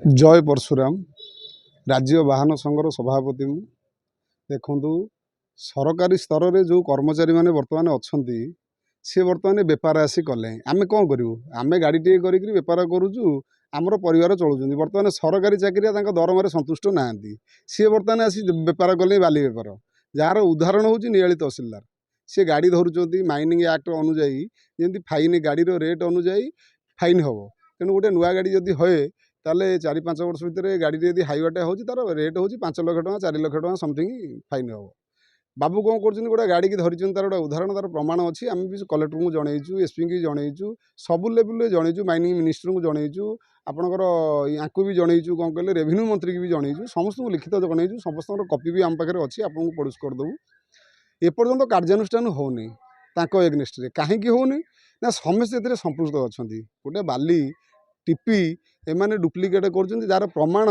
जय परशुराम राज्य वाहन संघर सभापति देखु सरकारी स्तर में जो कर्मचारी मैंने बर्तमान अच्छा सी बर्तमान बेपार आसी कले आम कौन करूँ आम गाड़ी टे कर बेपार करुचु आमर परिवार चलुँच बर्तमान सरकारी चाकरिया दरमार संतुष्ट ना सी बर्तमान आसी बेपार कले बाली बेपार जार उदाहरण हूँ नियाली तहसिलदार सी गाड़ी धरुंच माइनिंग एक्ट अनुजाई जमी फाइन गाड़ी रेट अनुजाई फाइन हम तेणु गोटे नुआ गाड़ी जदि हुए ताले 4-5 वर्ष भितर गाड़ी यदि हाइवाटे हो तार रेट हूँ 5 लाख टका 4 लाख टका समथिंग फाइन हम बाबू कौन कर गोटे गाड़ी की धरी तार गोटे उदाहरण तार प्रमाण अच्छी आम भी कलेक्टर को जनईचु एसपी की जनईचु सबू लेवल जनईचु माइनिंग मिनिस्टर को जनईचु आपणकर या भी जनईचु कौन कहले रेवेन्यू मंत्री की भी जनईचु समस्त लिखित जनईचु समस्त कपि भी आम पाखे अच्छी आपको प्रोड्यूस करदेबू एपर्यंत कार्यानुष्ठान होनी एग्नेस्ट कहीं होनी ना समस्ते संपुष्ट अच्छा गोटे बाली टीपी एमाने डुप्लिकेट कर जार प्रमाण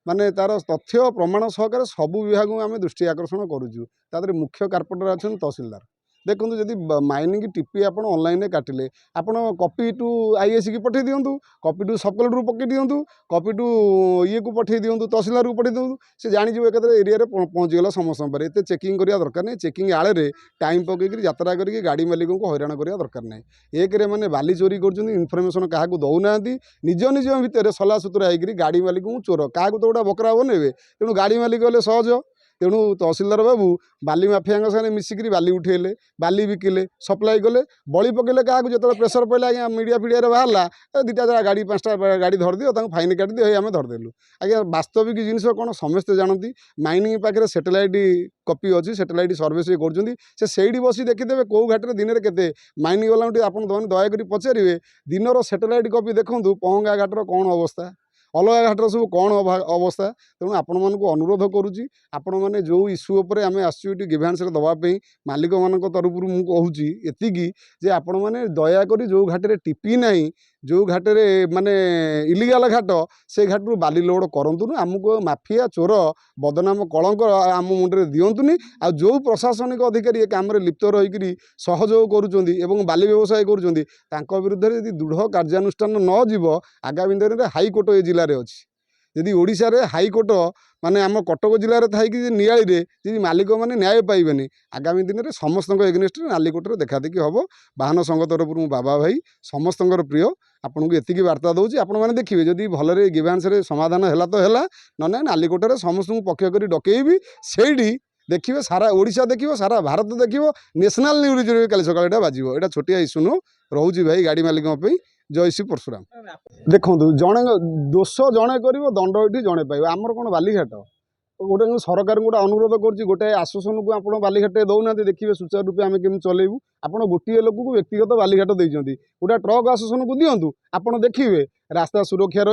माने तार तथ्य प्रमाण सहकार सबू विभाग में आम दृष्टि आकर्षण करुँ मुख्य कार्पेटर अच्छा तहसिलदार देखो जदि माइनिंग टीपी आप ऑनलाइन काटिले आप कॉपी टू आईएसी की पठे दिंतु कॉपी टू सब कलेक्टर पकई दिंतु कॉपी टू ये को पठे दिंतु तहसिलदार को पठे दिंतु से जाणीज एक एरिया पहुँचीगला समस्त पर एत चेकिंग करवा दरकार नहीं चेकिंग आड़े टाइम पकईकि यात्रा करके गाड़ी मालिक को हैरान करवा दरकार नहीं एक मैंने बाली चोरी कर इनफर्मेशन क्या दौना निज निज भितर सला सुतरा होकर गाड़ी मालिक को चोर क्या तो गोटा बकरा बनेबे तेणु गाड़ी मालिक गले सहज तेणु तहसिलदार बाबू बाली माफिया साथ मिसिक बाली उठेले बाली बिकिले सप्लाई कले बड़ी पकड़े क्या जो प्रेसर पड़ा आज्ञा मीडिया फीडिया बाहर दुटा गाड़ी 5टा गाड़ी धरदियो फाइन काटिदियो आम धरदेलु आज्ञा वास्तविक जिनस कौन समस्ते जानती माइनिंग पाखे सैटेलाइट कॉपी अच्छी सैटेलाइट सर्विस कर बस देखीदे कौ घाटे दिन में केते माइनिंग वाला आप दयाकोरी पचारे दिन सैटेलाइट कॉपी देखूँ पहंगा घाटर कौन अवस्था अलग घाटर सब कौन अवस्था तेणु आपण मानक अनुरोध करुच्ची आपण मैंने जो इश्यू उपर आम आसुटी गिभांस दवाई मालिक मान तरफ मुझे कहूँ एतिकी जे आपण मैंने दयाकोरी जो घाटे टीपी ना जो घाटे माने इलिगाल घाट से घाटू बाली लोड करूँ आमको माफिया चोर बदनाम कलंक आम मुंडे दिंतुनि आ जो प्रशासनिक अधिकारी काम लिप्त रही सहयोग करुँच बाली व्यवसाय करुँच विरुद्ध यदि दृढ़ कार्यानुष्ठान न जीव आगामी दिन में हाईकोर्ट ए जिले में अच्छी यदि ओडिशा रे हाईकोर्ट माने आम कटक जिले में थी नियाली जी मालिक मैंने न्याय पाइबे आगामी दिन में समस्त एग्नेस्ट नालीकोर्ट में देखा देखी हम वाहन संघ तरफ बाबा भाई समस्त प्रिय आपन को एतिकी वार्ता दूसरी आपण मैंने देखिए जदि भलरे गिभांस समाधान है तो है ना नालीकोर्ट में समस्त पक्ष कर डकईबी से देखिए सारा ओडिशा देखिए सारा भारत देखिए नेशनल न्यूज कल सकाल बाजिबो एटा छोटिया इश्यू नु रोची भाई गाड़ी मालिक जय श्री परशुराम देखो जड़े दोष जड़े कर दंड ये जड़े पाइब आमर कौन बालीघाट गोटे सरकार गोटे अनुरोध कर गोटे आश्वासन को आप बालीघाटे दौना देखिए सुचारू रूपे आम केमी चलेबू आप गोटे लोक को व्यक्तिगत बालीघाट देते गोटे ट्रक आश्वासन को दिंतु आप देखिए रास्ता सुरक्षा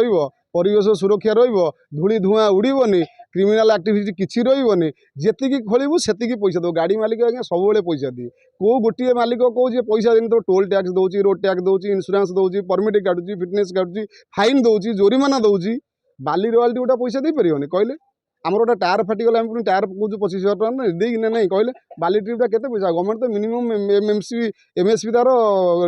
परिवेश सुरक्षा धूली धुआं उड़बनी क्रिमिनाल एक्टिविटी किसी रही जी खोलू से पैसा दो गाड़ी मालिक आज्ञा सब पैसा दिए कौ गोटे मालिक कौन पैसा देनी तो टोल टैक्स दूसरी रोड टैक्स दूसरी इंश्योरेंस दूसरी परमिट काटुची फिटनेस काटुची फाइन दूसरी जोरिमाना दूसरी बाली रॉयल्टी गोटा पैसा दे पारे कहले आमर गोटे टायर फाटिगला आम टायर पकाऊ 25,000 टका देना नहीं कहले बाली ट्रिप्टा केते पैसा गवर्नमेंट तो मिनिमम एमएसपी तार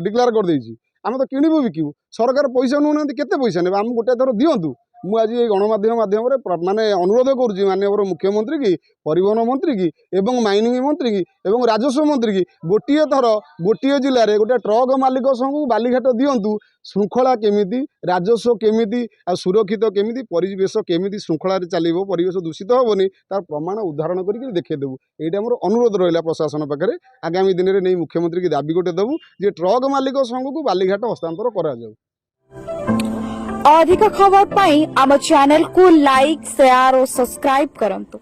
डिक्लेयर कर देछि आम तो किणबू बिकू सरकार पैसा नौ केते पैसा ने आम गोटे थर दिंतु मुझे गणमाध्यम माध्यम माने अनुरोध करुँच माननीय मुख्यमंत्री की परिवहन मंत्री की एवं माइनिंग मंत्री की एवं राजस्व मंत्री की गोटे थर गोटे जिले में गोटे ट्रक मालिक संग बालीघाट दिंतु श्रृंखला केमिति राजस्व केमिति आ सुरक्षित केमिति परिवेश केमिति श्रृंखला चलो परिवेश दूषित हेनी तार प्रमाण उदाहरण करके देखदेबू ये मोर अनुरोध रहा प्रशासन पाखे आगामी दिन में नहीं मुख्यमंत्री की दाबी गोटे देवु जे ट्रक मालिक संग को बालीघाट हस्तांतर करा जाऊ। अधिक खबर पाई आम चैनल को लाइक शेयर और सब्सक्राइब करंतु।